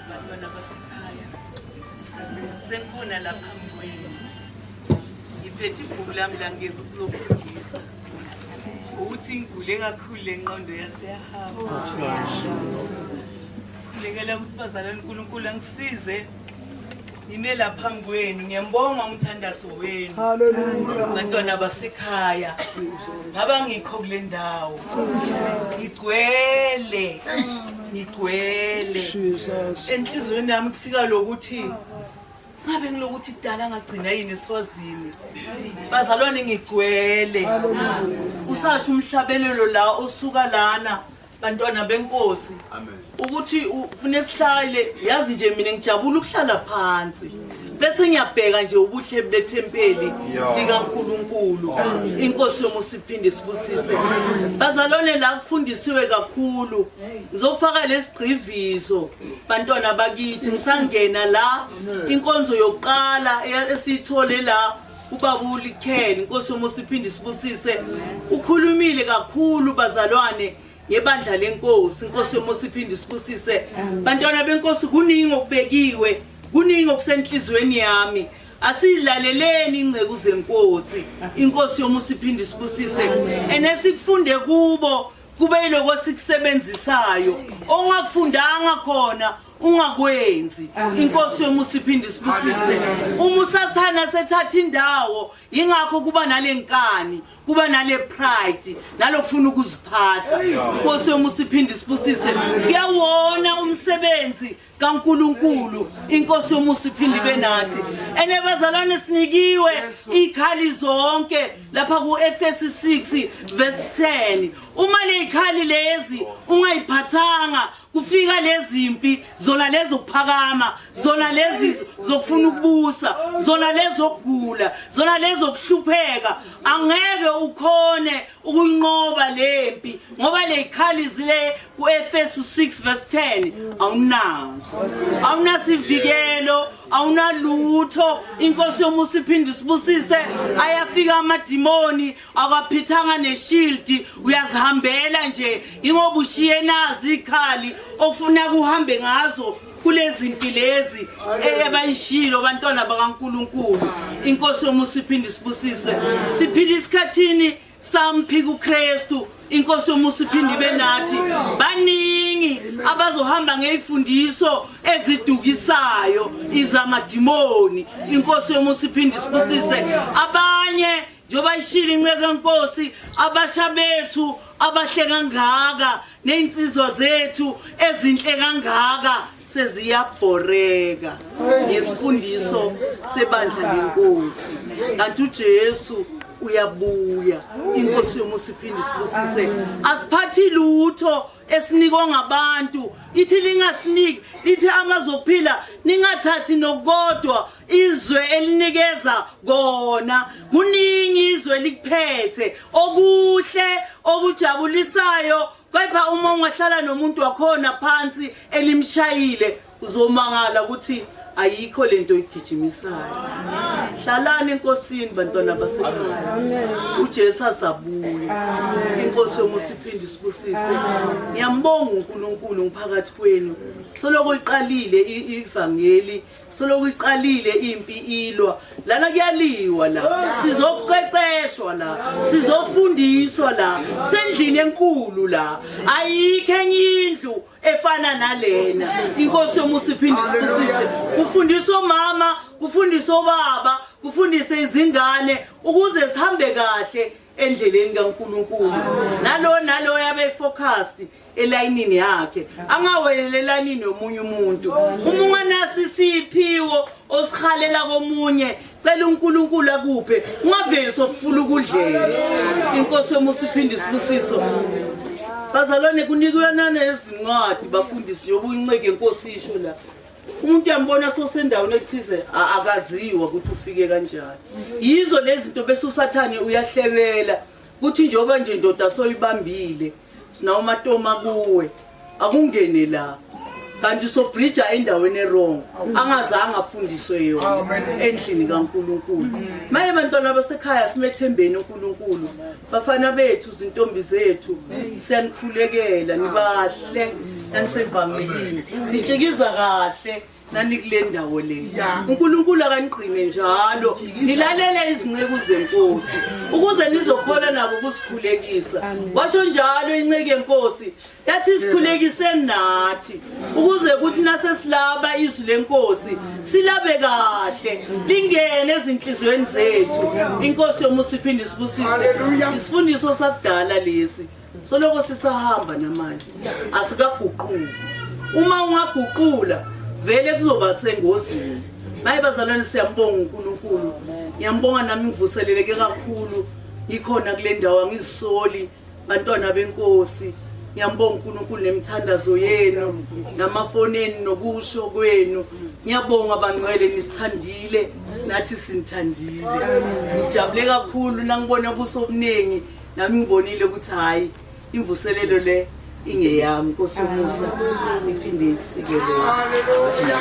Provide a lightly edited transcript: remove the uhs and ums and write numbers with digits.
bantwana basekhaya sengibona lapha mkwenu ngiphethe ibhuku lami la ngeze ukuzofundisa ukuthi ngigule kakhulu lenqondo yaseyahamba lekela ukuthi bazalwane uNkulunkulu angisize yime lapha mkwenu ngiyambonga umthandazo wenu haleluya bantwana basekhaya ngaba ngikho kule ndawo ngigcwele enhlizweni yami kufika lokuthi ngabe ngilokuthi kudala ngagcina yini eSwazini bazalwane ngigcwele usasho umhlabelelo la osuka lana bantwana benkosi ukuthi ufune sihlale yazi nje mina ngijabula ukuhlala phansi bese ngiyabheka nje ubuhle bethempeli likaNkulunkulu inkosi yomusiphinde sibusise bazalwane la kufundisiwe kakhulu ngizofaka lesigqivizo bantwana bakithi ngisangena la inkonzo yokuqala esithole la ubaba uLikheni inkosi yomusiphinde sibusise ukhulumile kakhulu bazalwane yebandla lenkosi inkosi yomusiphinde sibusise bantwana benkosi kuningi okubekiwe kuningi okusenhlizweni yami asilaleleni ingceku zenkosi inkosi yomusiphinde sibusise enesikufunde kubo kube lokho sikusebenzisayo ongakufundanga khona ungakwenzi inkosi yomusiphinde sibusise uma usathana sethatha indawo ingakho kuba nalenkani kuba nale pride nalokufuna ukuziphatha inkosi yomusiphinde sibusise kuyawona umsebenzi kaNkulunkulu inkosi yomusiphinde benathi enebazalwane sinikiwe ikhali zonke lapha kuEfesi 6 verse 10 uma lezikhali lezi ungayiphathanga kufika lezimpi zona lezo kuphakama zona lezi zokufuna ukubusa zona lezo kugula zona lezo kuhlupheka angeke ukhone ukunqoba lempi ngoba lezikhali zile kuEfesi 6 verse 10 awunasivikelo awunalutho inkosi yomusiphinde sibusise ayafika amadimoni akaphithanga neshield uyazihambela nje ingoba ushiye nazi ikhali okufuna kuhambe ngazo kulezi impilezi ebayishilo bantwana bakaNkulunkulu inkosi yomusiphinde sibusise siphila isikhathini samphika uKristu inkosi yomusiphinde benathi baningi abazohamba ngezifundiso ezidukisayo izamadimoni inkosi yomusiphinde sibusise abanye njoba ishila inceke enkosi abasha bethu abahle kangaka neinsizwa zethu ezinhle kangaka seziyabhoreka ngesifundiso sebandla lenkosi kanti uJesu uyabuya inkosi yomusiphinde sibusise asiphathi lutho esinikwa ngabantu ithi lingasiniki lithi amazophila ningathathi nokodwa izwe elinikeza kona kuningi izwe likuphethe okuhle okujabulisayo kepha uma ungahlala nomuntu wakhona phansi elimshayile uzomangala ukuthi ayikho lento igijimisayo hlalani enkosini bantwana basekhaya uJesu azabuya inkosi yomusiphinde sibusise ngiyambonga uNkulunkulu ngiphakathi kwenu soloko liqalile ivangeli soloko iqalile impi ilwa lana kuyaliwa la sizoqeqeshwa la sizofundiswa la sendlini enkulu la ayikho enye indlu efana nalena inkosi yomusiphinde sibusise kufundiswa mama kufundiswa baba kufundise izingane ukuze sihambe kahle endleleni kaNkulunkulu nalo yabe focused elayinini yakhe angawelele elayinini nomunye umuntu uma unganasi siphiwo osihalela komunye cela uNkulunkulu akuphe ungaveli sofuna ukudlela inkosi yomusiphinde sibusiso bazalwane kunikwe nana ezincwadi bafundisi yobunceke inkosi isho la umuntu yambona sosendaweni ethize akaziwa ukuthi ufike kanjani yizo lezi zinto bese usathane uyahlebela ukuthi njoba nje indoda soyibambile sinawo matoma kuwe akungene la kanti so bridge endaweni wrong angazange afundiswe yona endlini kaNkulunkulu maye bantwana basekhaya simethembeni uNkulunkulu bafana bethu izintombi zethu siyanikhulekela nibahle nanisevangelini nitshikiza kahle nani kule ndawo le. uNkulunkulu akanigcine njalo nilalele izinceku zenkosi ukuze nizokhola nabo ukusikhulekisa. Washo njalo inceke yenkosi yathi isikhulekiseni nathi ukuze kuthi nasesilaba izwi lenkosi silabe kahle lingene ezinhlizweni zethu. Inkosi yomusa iphinde isibusise isifundiso sakudala lesi soloko sisahamba namanje asikaguquki. Uma ungaguqula vele kuzoba sengozini. Maye bazalwane siyambonga uNkulunkulu. Ngiyambonga nami ngivuseleleke kakhulu ikhona kule ndawo angizisoli bantwana benkosi. Ngiyambonga uNkulunkulu nemithandazo yenu namafoneni nokusho kwenu. Ngiyabonga bangcwele nisithandile nathi sinithandile. Ngijabule kakhulu nangibona ubuso obuningi nami ngibonile ukuthi hayi imvuselelo le ingeyami. Nkosi yomusa iphinde isikelele. Haleluya.